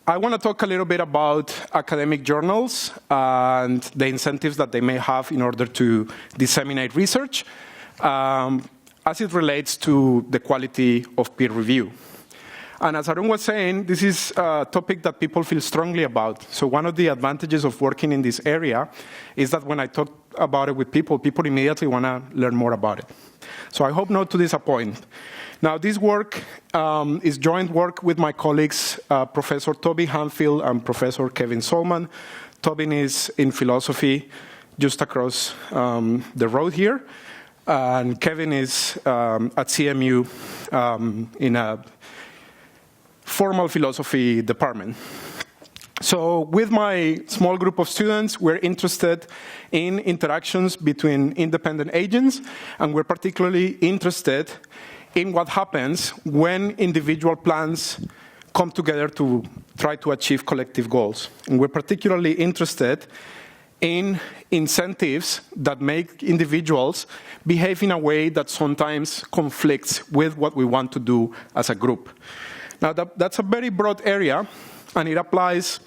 I want to talk a little bit about academic journals and the incentives that they may have in order to disseminate research as it relates to the quality of peer review. And as Arun was saying, this is a topic that people feel strongly about. So one of the advantages of working in this area is that when I talk about it with people, people immediately want to learn more about it. So I hope not to disappoint. Now, this work is joint work with my colleagues, Professor Toby Hanfield and Professor Kevin Solman. Tobin is in philosophy just across the road here. And Kevin is at CMU in a formal philosophy department. So with my small group of students, we're interested in interactions between independent agents, and we're particularly interested in what happens when individual plans come together to try to achieve collective goals. And we're particularly interested in incentives that make individuals behave in a way that sometimes conflicts with what we want to do as a group. Now, that's a very broad area, and it applies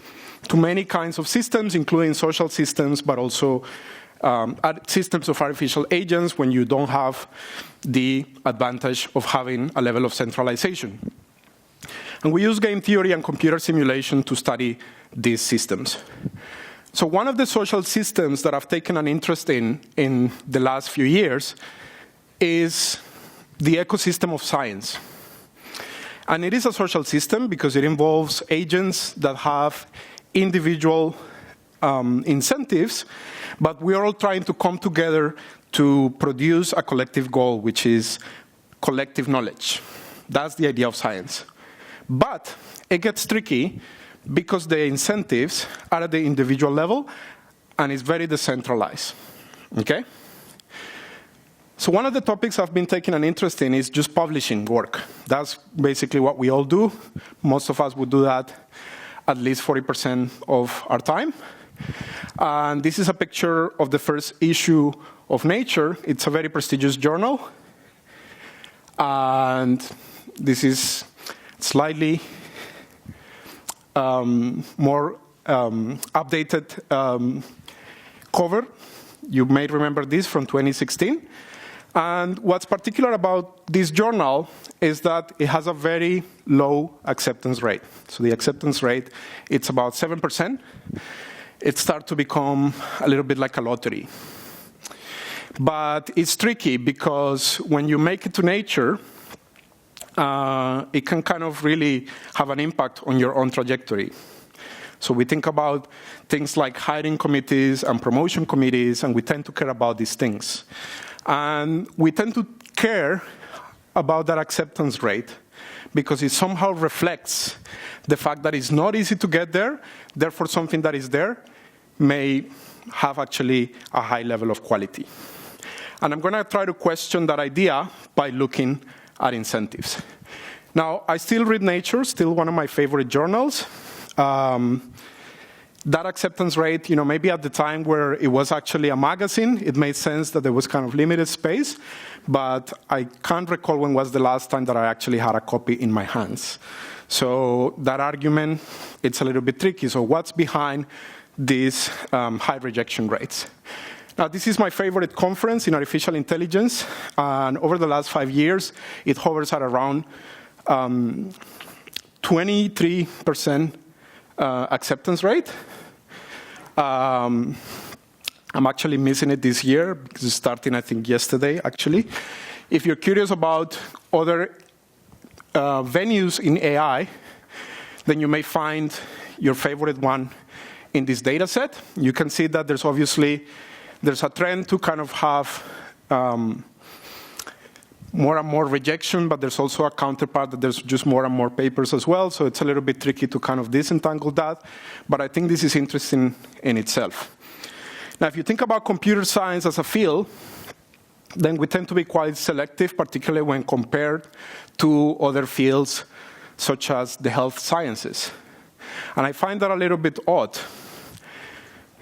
to many kinds of systems, including social systems, but also systems of artificial agents when you don't have the advantage of having a level of centralization. And we use game theory and computer simulation to study these systems. So one of the social systems that I've taken an interest in the last few years is the ecosystem of science. And it is a social system because it involves agents that have individual incentives, but we are all trying to come together to produce a collective goal, which is collective knowledge. That's the idea of science. But it gets tricky because the incentives are at the individual level, and it's very decentralized, okay? So one of the topics I've been taking an interest in is just publishing work. That's basically what we all do. Most of us would do that at least 40% of our time. And this is a picture of the first issue of Nature. It's a very prestigious journal. And this is slightly more updated cover. You may remember this from 2016. And what's particular about this journal is that it has a very low acceptance rate. So the acceptance rate, it's about 7%. It starts to become a little bit like a lottery. But it's tricky because when you make it to Nature, it can kind of really have an impact on your own trajectory. So we think about things like hiring committees and promotion committees, and we tend to care about these things. And we tend to care about that acceptance rate because it somehow reflects the fact that it's not easy to get there, therefore something that is there may have actually a high level of quality. And I'm going to try to question that idea by looking at incentives. Now, I still read Nature, still one of my favorite journals. That acceptance rate, maybe at the time where it was actually a magazine, it made sense that there was kind of limited space, but I can't recall when was the last time that I actually had a copy in my hands. So that argument, it's a little bit tricky. So what's behind these high rejection rates? Now, this is my favorite conference in artificial intelligence, and over the last 5 years, it hovers at around 23% acceptance rate. I'm actually missing it this year because it's starting, I think, yesterday, actually. If you're curious about other venues in AI, then you may find your favorite one in this data set. You can see that there's a trend to kind of have more and more rejection, but there's also a counterpart that there's just more and more papers as well, so it's a little bit tricky to kind of disentangle that, but I think this is interesting in itself. Now, if you think about computer science as a field, then we tend to be quite selective, particularly when compared to other fields such as the health sciences. And I find that a little bit odd,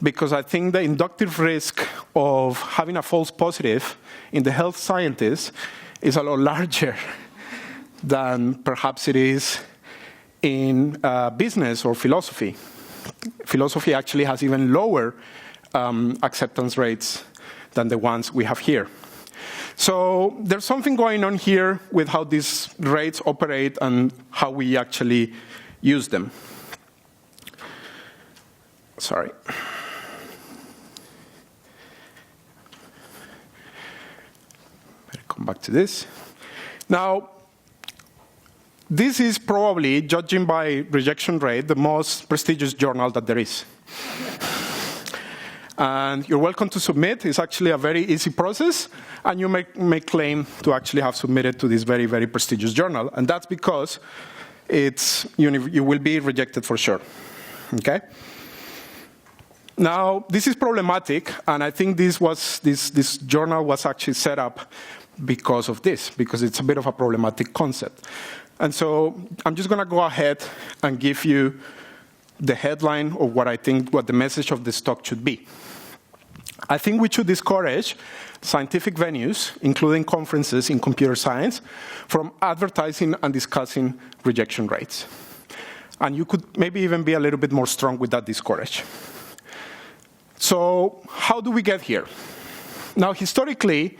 because I think the inductive risk of having a false positive in the health sciences is a lot larger than perhaps it is in business or philosophy. Philosophy actually has even lower acceptance rates than the ones we have here. So there's something going on here with how these rates operate and how we actually use them. Sorry. Better come back to this. Now, this is probably, judging by rejection rate, the most prestigious journal that there is. And you're welcome to submit. It's actually a very easy process, and you may claim to actually have submitted to this very, very prestigious journal. And that's because you will be rejected for sure. Okay? Now, this is problematic, and I think this journal was actually set up because of this, because it's a bit of a problematic concept. And so I'm just going to go ahead and give you the headline of what I think what the message of this talk should be. I think we should discourage scientific venues, including conferences in computer science, from advertising and discussing rejection rates. And you could maybe even be a little bit more strong with that discourage. So how do we get here? Now, historically,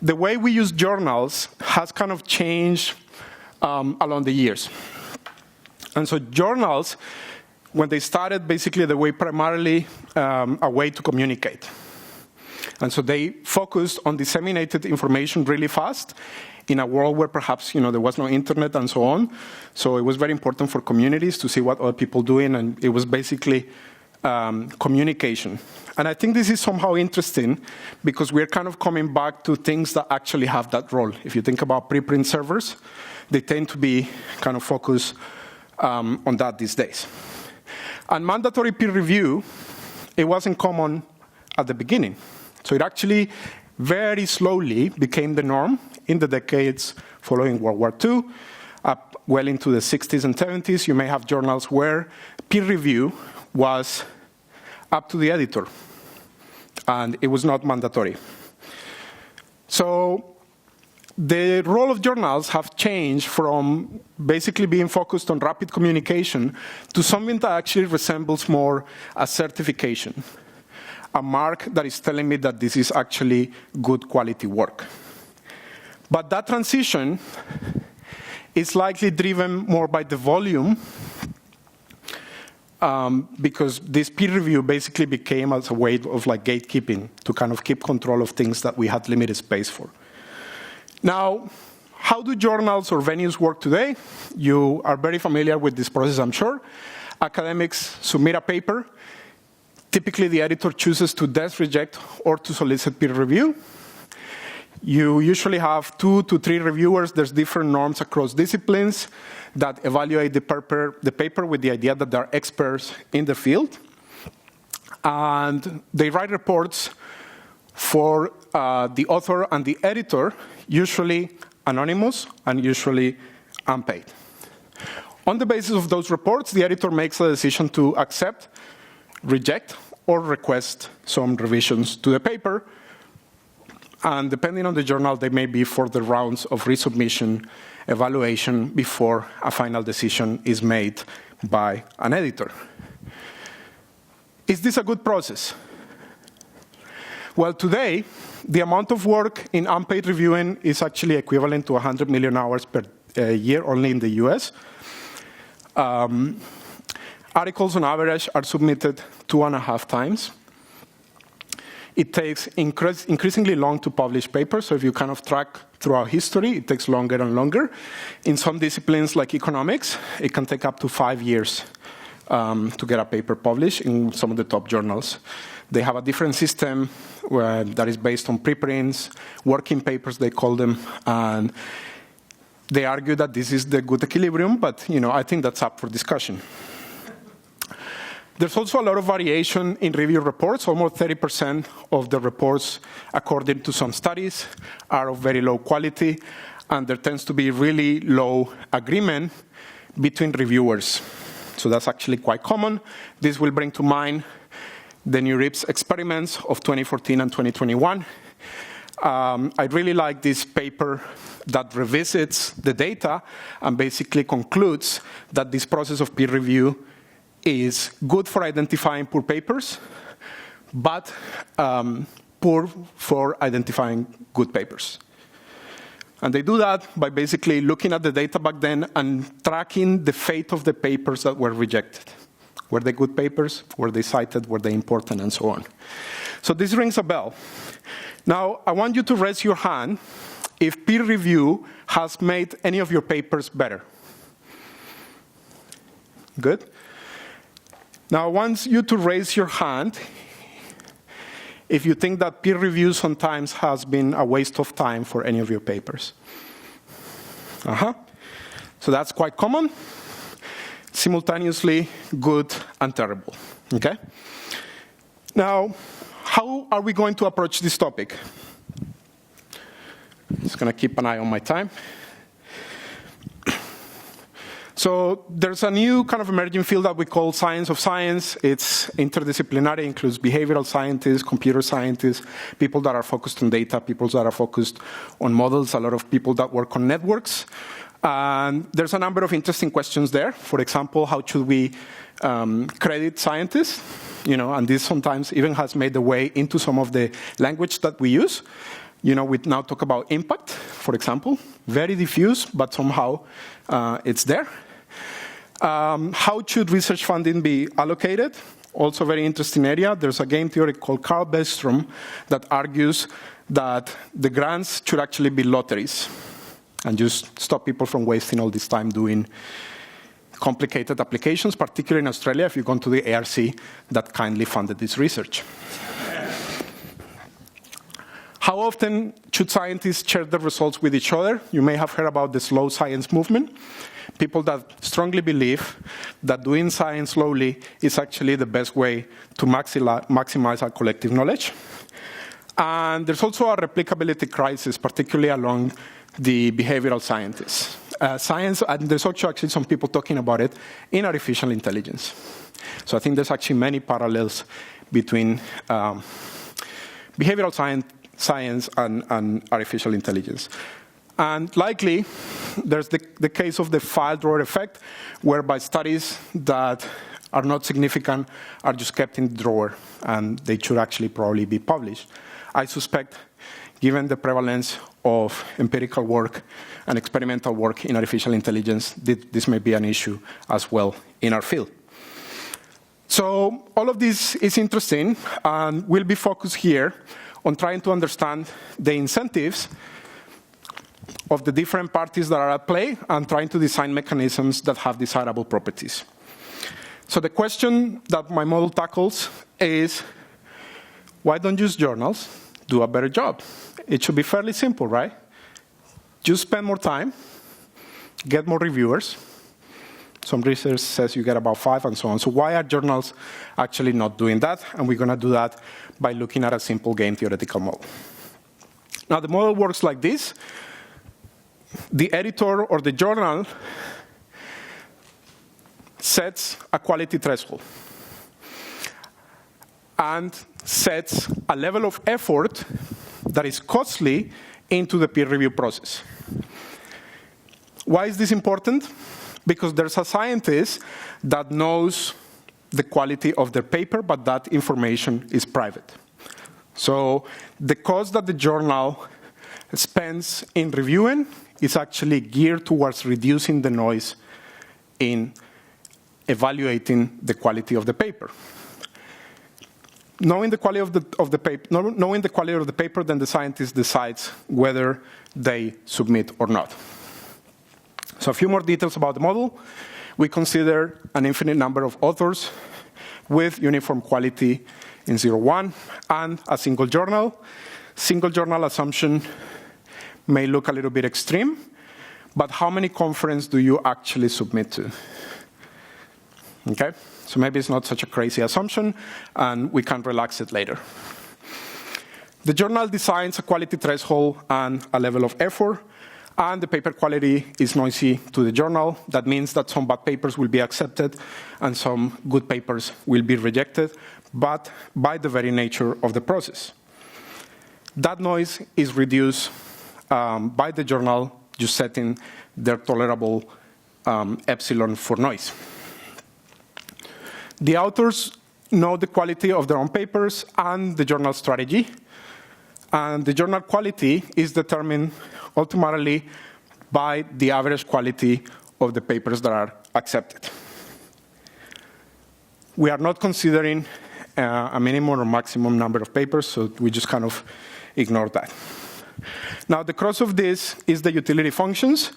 the way we use journals has kind of changed along the years. And so journals, when they started, basically they were primarily a way to communicate. And so they focused on disseminated information really fast in a world where perhaps there was no internet and so on. So it was very important for communities to see what other people doing, and it was basically communication. And I think this is somehow interesting because we're kind of coming back to things that actually have that role. If you think about preprint servers, they tend to be kind of focused on that these days. And mandatory peer review, it wasn't common at the beginning. So it actually very slowly became the norm in the decades following World War II. Up well into the 60s and 70s, you may have journals where peer review was up to the editor, and it was not mandatory. So the role of journals have changed from basically being focused on rapid communication to something that actually resembles more a certification, a mark that is telling me that this is actually good quality work. But that transition is likely driven more by the volume because this peer review basically became as a way of gatekeeping to kind of keep control of things that we had limited space for. Now, how do journals or venues work today? You are very familiar with this process, I'm sure. Academics submit a paper. Typically, the editor chooses to desk reject or to solicit peer review. You usually have 2 to 3 reviewers. There's different norms across disciplines that evaluate the paper with the idea that they're experts in the field. And they write reports for the author and the editor, usually anonymous and usually unpaid. On the basis of those reports, the editor makes a decision to accept, reject, or request some revisions to the paper. And depending on the journal, they may be for the rounds of resubmission, evaluation, before a final decision is made by an editor. Is this a good process? Well, today, the amount of work in unpaid reviewing is actually equivalent to 100 million hours per year only in the US. Articles on average are submitted 2.5 times. It takes increasingly long to publish papers, so if you kind of track throughout history, it takes longer and longer. In some disciplines like economics, it can take up to 5 years to get a paper published in some of the top journals. They have a different system that is based on preprints, working papers they call them, and they argue that this is the good equilibrium, but I think that's up for discussion. There's also a lot of variation in review reports. Almost 30% of the reports, according to some studies, are of very low quality, and there tends to be really low agreement between reviewers. So that's actually quite common. This will bring to mind the New Rips experiments of 2014 and 2021. I really like this paper that revisits the data and basically concludes that this process of peer review is good for identifying poor papers, but poor for identifying good papers. And they do that by basically looking at the data back then and tracking the fate of the papers that were rejected. Were they good papers? Were they cited? Were they important? And so on. So this rings a bell. Now, I want you to raise your hand if peer review has made any of your papers better. Good. Now, I want you to raise your hand if you think that peer review sometimes has been a waste of time for any of your papers. So that's quite common. Simultaneously good and terrible. Okay? Now, how are we going to approach this topic? Just going to keep an eye on my time. So there's a new kind of emerging field that we call science of science. It's interdisciplinary, includes behavioral scientists, computer scientists, people that are focused on data, people that are focused on models, a lot of people that work on networks. And there's a number of interesting questions there. For example, how should we credit scientists? And this sometimes even has made the way into some of the language that we use. We now talk about impact, for example. Very diffuse, but somehow it's there. How should research funding be allocated? Also a very interesting area. There's a game theory called Carl Bestrom that argues that the grants should actually be lotteries and just stop people from wasting all this time doing complicated applications, particularly in Australia, if you've gone to the ARC that kindly funded this research. How often should scientists share their results with each other? You may have heard about the slow science movement. People that strongly believe that doing science slowly is actually the best way to maximize our collective knowledge. And there's also a replicability crisis, particularly along the behavioral scientists. Science, and there's also actually some people talking about it in artificial intelligence. So I think there's actually many parallels between behavioral science and artificial intelligence. And likely, there's the case of the file drawer effect, whereby studies that are not significant are just kept in the drawer, and they should actually probably be published. I suspect, given the prevalence of empirical work and experimental work in artificial intelligence, this may be an issue as well in our field. So all of this is interesting, and we'll be focused here on trying to understand the incentives of the different parties that are at play and trying to design mechanisms that have desirable properties. So the question that my model tackles is, why don't just journals do a better job? It should be fairly simple, right? Just spend more time, get more reviewers. Some research says you get about 5 and so on. So why are journals actually not doing that? And we're going to do that by looking at a simple game theoretical model. Now, the model works like this. The editor or the journal sets a quality threshold and sets a level of effort that is costly into the peer review process. Why is this important? Because there's a scientist that knows the quality of their paper, but that information is private. So the cost that the journal spends in reviewing is actually geared towards reducing the noise in evaluating the quality of the paper. Knowing the quality of the paper, then the scientist decides whether they submit or not. So a few more details about the model. We consider an infinite number of authors with uniform quality in 0-1 and a single journal. Single journal assumption may look a little bit extreme, but how many conferences do you actually submit to? Okay, so maybe it's not such a crazy assumption, and we can relax it later. The journal designs a quality threshold and a level of effort, and the paper quality is noisy to the journal. That means that some bad papers will be accepted and some good papers will be rejected, but by the very nature of the process. That noise is reduced by the journal, just setting their tolerable epsilon for noise. The authors know the quality of their own papers and the journal strategy. And the journal quality is determined ultimately by the average quality of the papers that are accepted. We are not considering a minimum or maximum number of papers, so we just kind of ignore that. Now, the cross of this is the utility functions.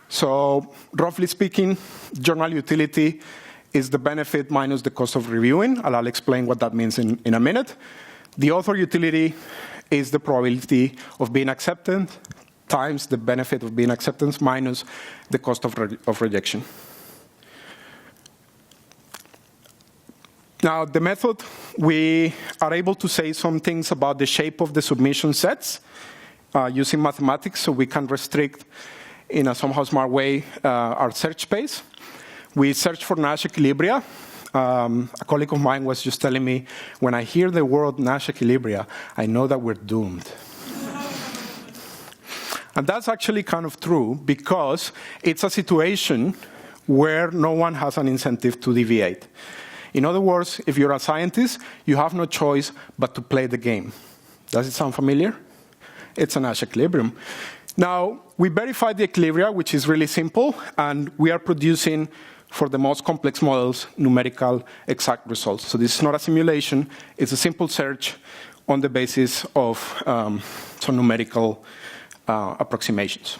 So, roughly speaking, journal utility is the benefit minus the cost of reviewing, and I'll explain what that means in a minute. The author utility is the probability of being accepted times the benefit of being acceptance minus the cost of rejection. Now, the method, we are able to say some things about the shape of the submission sets using mathematics, so we can restrict in a somehow smart way our search space. We search for Nash equilibria. A colleague of mine was just telling me, when I hear the word Nash equilibria, I know that we're doomed. And that's actually kind of true, because it's a situation where no one has an incentive to deviate. In other words, if you're a scientist, you have no choice but to play the game. Does it sound familiar? It's a Nash equilibrium. Now, we verify the equilibria, which is really simple, and we are producing, for the most complex models, numerical exact results. So this is not a simulation. It's a simple search on the basis of some numerical approximations.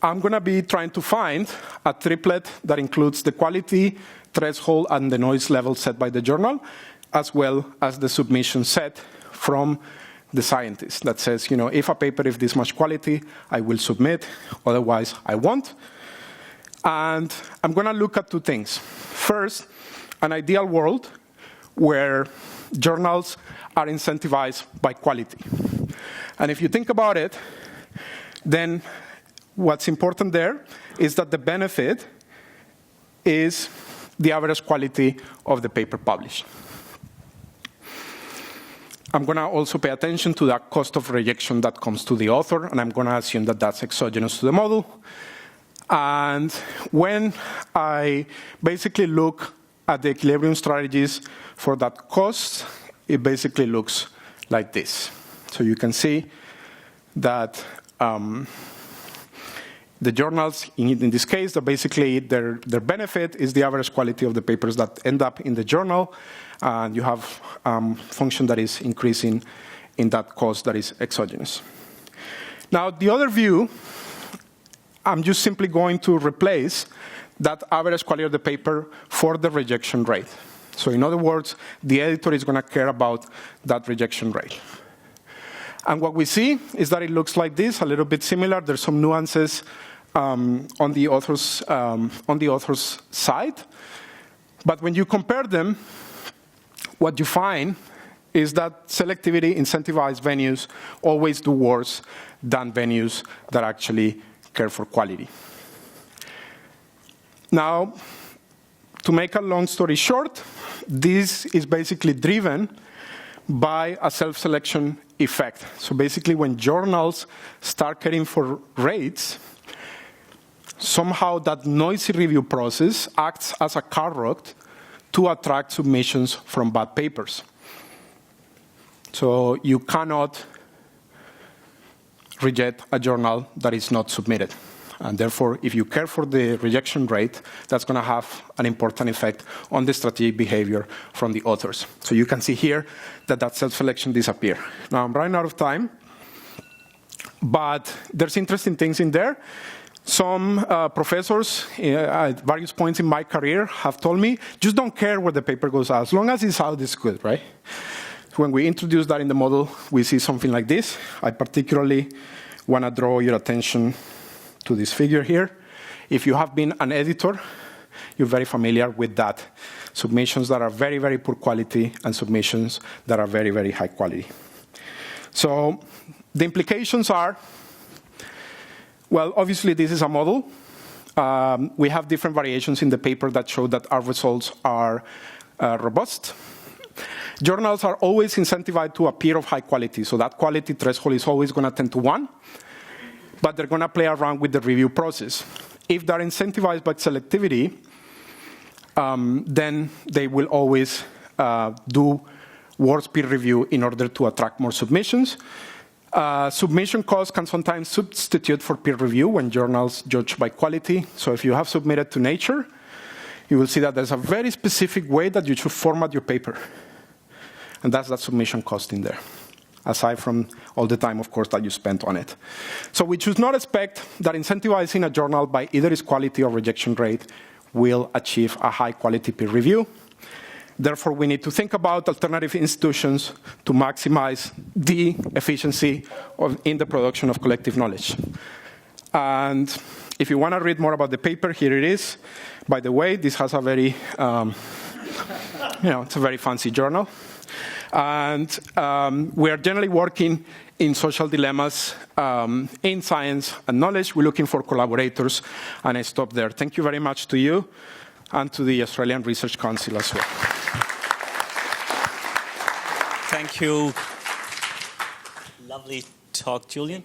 I'm going to be trying to find a triplet that includes the quality, threshold, and the noise level set by the journal, as well as the submission set from the scientist that says, if a paper is this much quality, I will submit, otherwise I won't. And I'm going to look at two things. First, an ideal world where journals are incentivized by quality. And if you think about it, then what's important there is that the benefit is the average quality of the paper published. I'm going to also pay attention to that cost of rejection that comes to the author, and I'm going to assume that that's exogenous to the model. And when I basically look at the equilibrium strategies for that cost, it basically looks like this. So you can see that the journals, in this case, that basically their benefit is the average quality of the papers that end up in the journal, and you have function that is increasing in that cost that is exogenous. Now, the other view, I'm just simply going to replace that average quality of the paper for the rejection rate. So in other words, the editor is going to care about that rejection rate. And what we see is that it looks like this, a little bit similar. There's some nuances on the author's side. But when you compare them, what you find is that selectivity incentivized venues always do worse than venues that actually care for quality. Now, to make a long story short, this is basically driven by a self-selection effect. So basically, when journals start caring for rates, somehow that noisy review process acts as a carrot to attract submissions from bad papers. So you cannot reject a journal that is not submitted. And therefore, if you care for the rejection rate, that's going to have an important effect on the strategic behavior from the authors. So you can see here that that self-selection disappears. Now, I'm running out of time, but there's interesting things in there. Some professors at various points in my career have told me, just don't care where the paper goes out. As long as it's out, it's good, right? When we introduce that in the model, we see something like this. I particularly want to draw your attention to this figure here. If you have been an editor, you're very familiar with that. Submissions that are very, very poor quality and submissions that are very, very high quality. So the implications are, well, obviously this is a model. We have different variations in the paper that show that our results are robust. Journals are always incentivized to appear of high quality, so that quality threshold is always going to tend to 1, but they're going to play around with the review process. If they're incentivized by selectivity, then they will always do worse peer review in order to attract more submissions. Submission costs can sometimes substitute for peer review when journals judge by quality. So if you have submitted to Nature, you will see that there's a very specific way that you should format your paper. And that's that submission cost in there, aside from all the time, of course, that you spent on it. So we should not expect that incentivizing a journal by either its quality or rejection rate will achieve a high quality peer review. Therefore, we need to think about alternative institutions to maximize the efficiency in the production of collective knowledge. And if you want to read more about the paper, here it is. By the way, this has a very, it's a very fancy journal. And we are generally working in social dilemmas in science and knowledge. We're looking for collaborators, and I stop there. Thank you very much to you and to the Australian Research Council as well. Thank you. Lovely talk, Julian.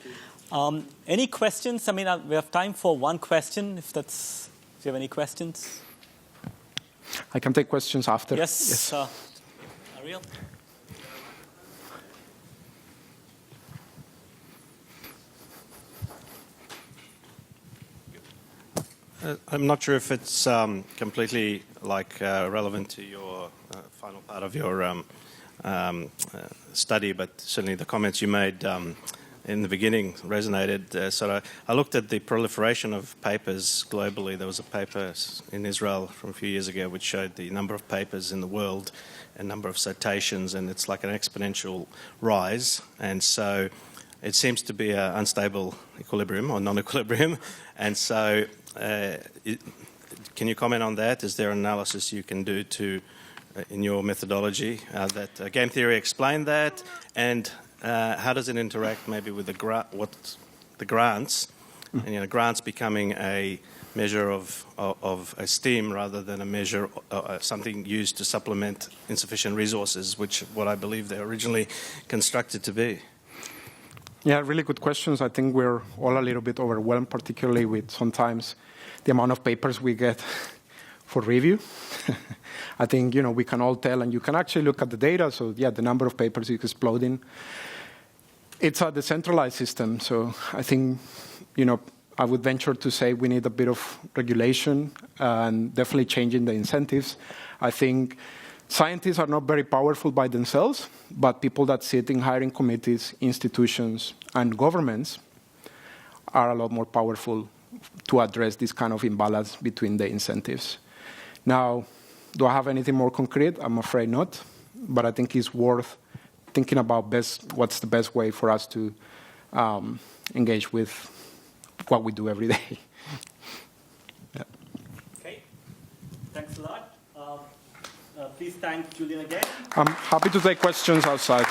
Any questions? I mean, we have time for one question, if you have any questions. I can take questions after. Yes. Ariel? I'm not sure if it's completely relevant to your final part of your study, but certainly the comments you made in the beginning resonated. So I looked at the proliferation of papers globally. There was a paper in Israel from a few years ago which showed the number of papers in the world and number of citations, and it's like an exponential rise. And so it seems to be an unstable equilibrium or non-equilibrium. And so can you comment on that? Is there an analysis you can do to, in your methodology, that game theory explained that? And how does it interact maybe with the grants? And grants becoming a measure of esteem rather than a measure something used to supplement insufficient resources, which what I believe they're originally constructed to be. Yeah, really good questions. I think we're all a little bit overwhelmed, particularly with sometimes the amount of papers we get for review. I think, we can all tell, and you can actually look at the data. So, yeah, the number of papers is exploding. It's a decentralized system. So I think, I would venture to say we need a bit of regulation and definitely changing the incentives. I think scientists are not very powerful by themselves, but people that sit in hiring committees, institutions, and governments are a lot more powerful to address this kind of imbalance between the incentives. Now, do I have anything more concrete? I'm afraid not, but I think it's worth thinking about what's the best way for us to engage with what we do every day. Yeah. Okay, thanks a lot. Please thank Julian again. I'm happy to take questions outside.